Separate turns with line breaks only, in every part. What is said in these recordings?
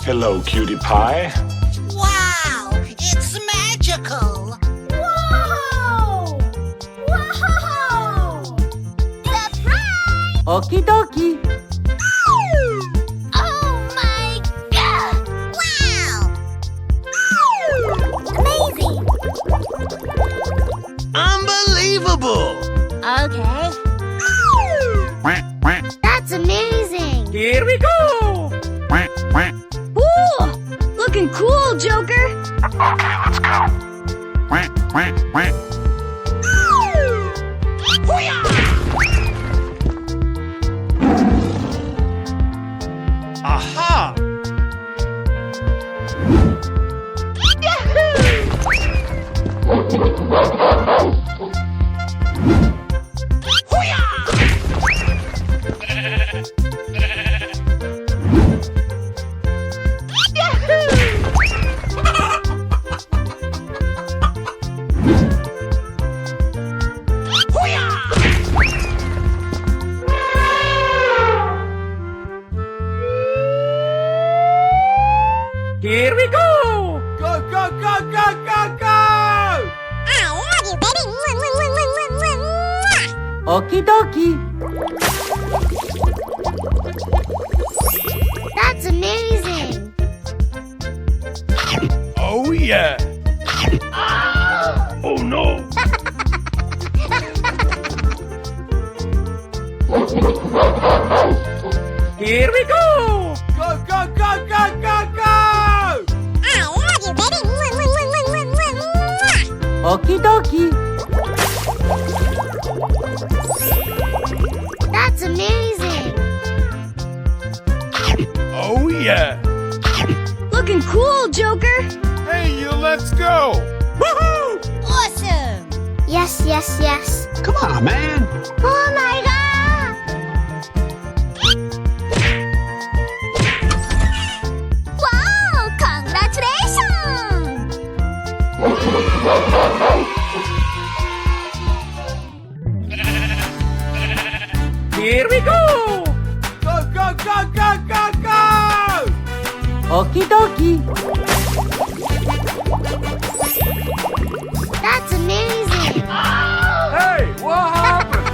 Hello, cutie pie.
Wow! It's magical!
Whoa! Whoa! Surprise!
Okie dokie.
Oh my God!
Wow!
Amazing!
Unbelievable!
Okay. That's amazing!
Here we go.
Ooh! Looking cool, Joker!
Okay, let's go.
Aha!
Here we go.
Go, go, go, go, go, go!
I love you, baby!
Okie dokie.
That's amazing!
Oh, yeah! Oh, no!
Here we go.
Go, go, go, go, go, go!
I love you, baby!
Okie dokie.
That's amazing!
Oh, yeah!
Looking cool, Joker!
Hey, you, let's go! Woohoo!
Awesome!
Yes, yes, yes!
Come on, man!
Oh my God! Wow! Congratulations!
Here we go.
Go, go, go, go, go, go!
Okie dokie.
That's amazing!
Hey, what happened?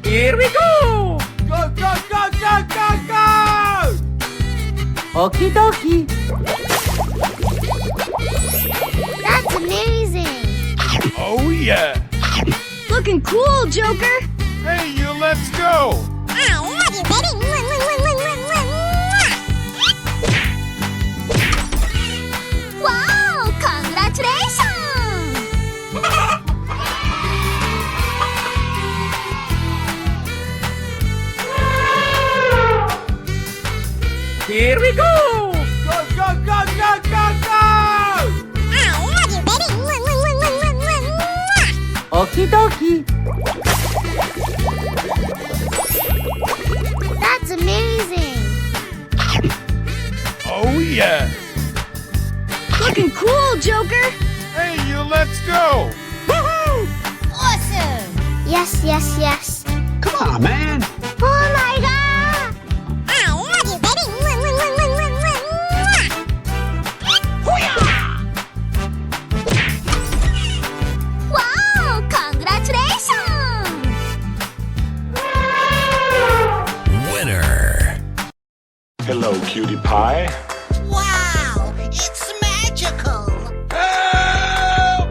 Here we go.
Go, go, go, go, go, go!
Okie dokie.
That's amazing!
Oh, yeah!
Looking cool, Joker!
Hey, you, let's go!
I love you, baby!
Wow! Congratulations!
Here we go.
Go, go, go, go, go, go!
I love you, baby!
Okie dokie.
That's amazing!
Oh, yeah!
Looking cool, Joker!
Hey, you, let's go! Woohoo!
Awesome!
Yes, yes, yes!
Come on, man!
Oh my God!
I love you, baby!
Wow! Congratulations!
Winner!
Hello, cutie pie.
Wow! It's magical!
Help!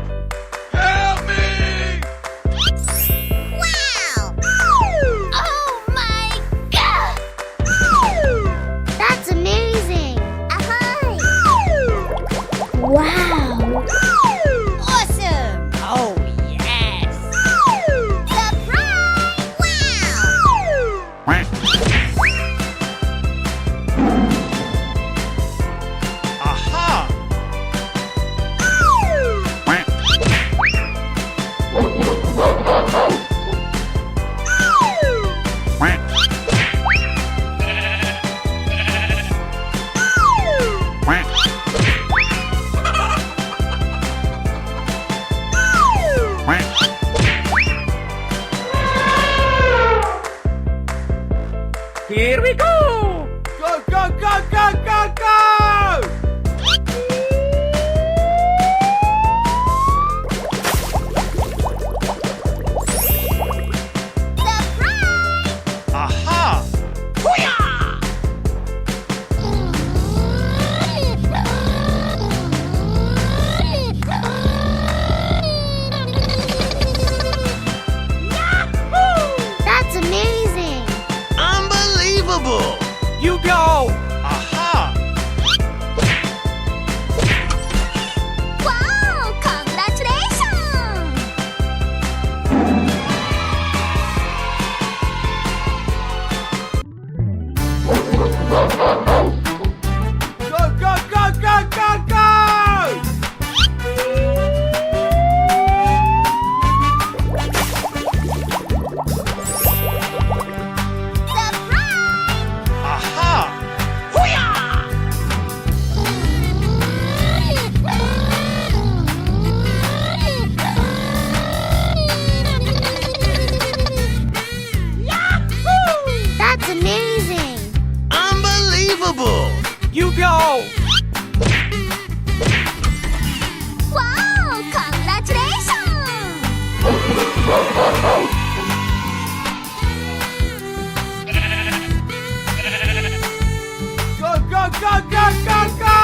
Help me!
Wow!
Oh my God! That's amazing! Ahoy! Wow!
Awesome! Oh, yes!
Surprise!
Wow!
Here we go!
Go, go, go, go, go, go! Aha!
That's amazing!
Unbelievable!
You go!
Aha!
Wow! Congratulations!
Go, go, go, go, go, go! Aha!
That's amazing!
Unbelievable!
You go!
Wow! Congratulations!
Go, go, go, go, go, go!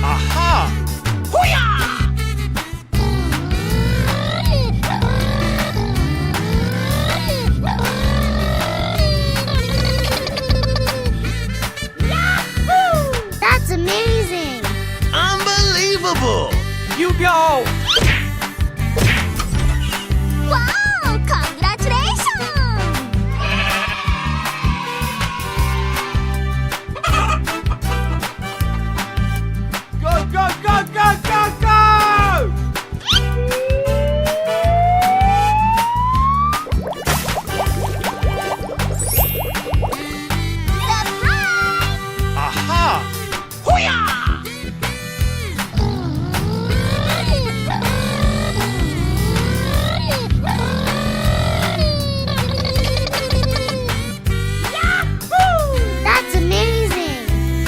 Aha!
That's amazing!
Unbelievable!
You go!
Wow! Congratulations!
Go, go, go, go, go, go! Aha!
That's amazing!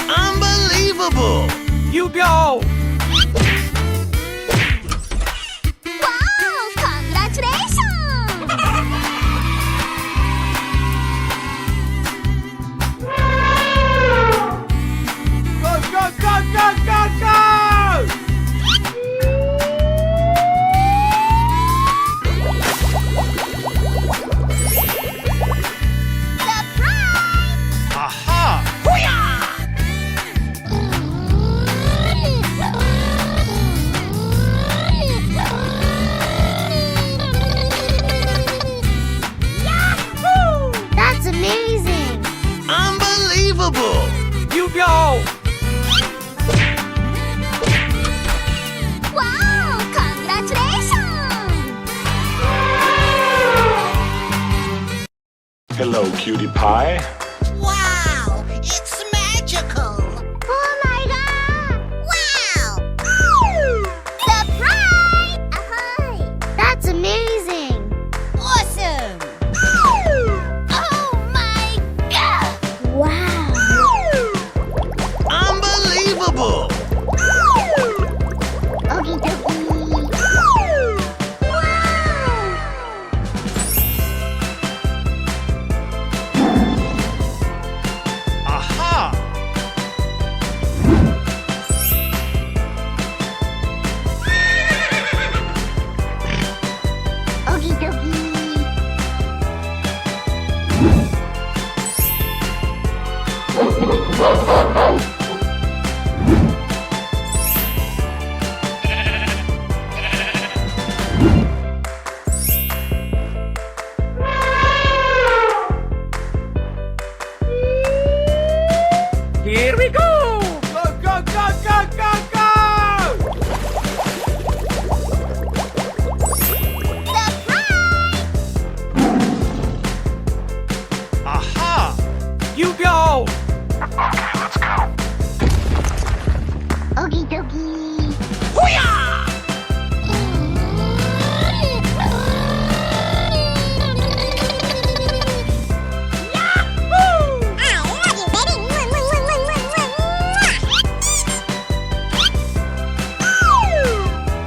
Unbelievable!
You go!
Wow! Congratulations!
Go, go, go, go, go, go! Aha!
That's amazing!
Unbelievable!
You go!
Wow! Congratulations!
Hello, cutie pie.
Wow, it's magical.
Oh my god!
Wow.
Surprise! Ahoy! That's amazing!
Awesome.
Oh my god! Wow!
Unbelievable!
Okie dokie! Wow! dokie.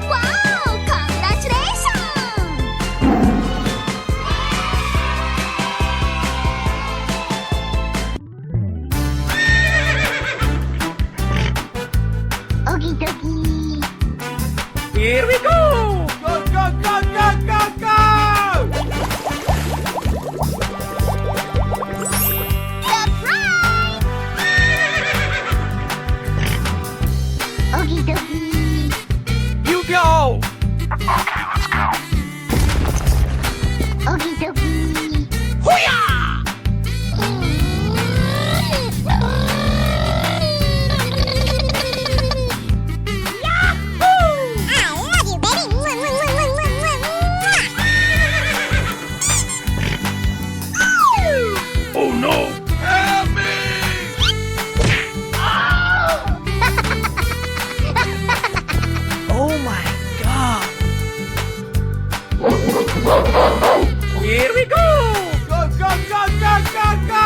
Wow! Congratulations! Okie dokie.
Here we go!
Go, go, go, go, go, go!
Surprise! Okie dokie.
You go!
Okie dokie.
Oh no!
Help me!
Oh my god! Here we go!
Go, go, go, go, go, go!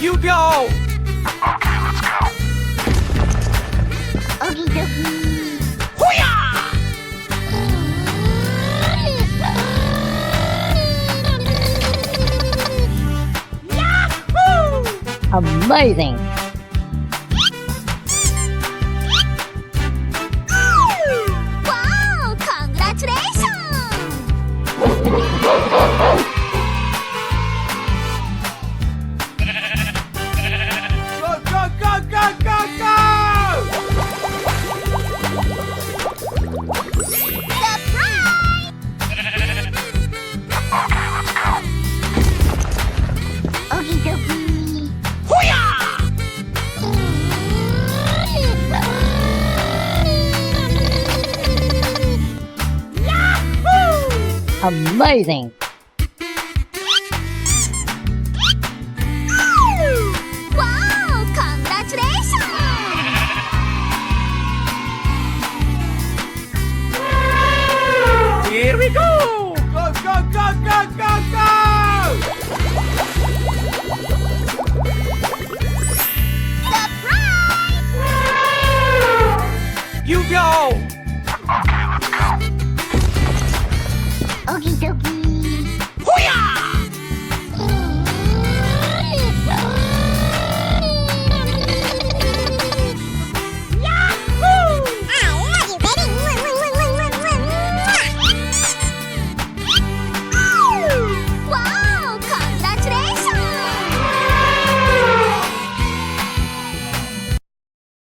You go!
Okie dokie.
Amazing!
Wow! Congratulations!
Go, go, go, go, go, go!
Surprise! Okie dokie.
Amazing!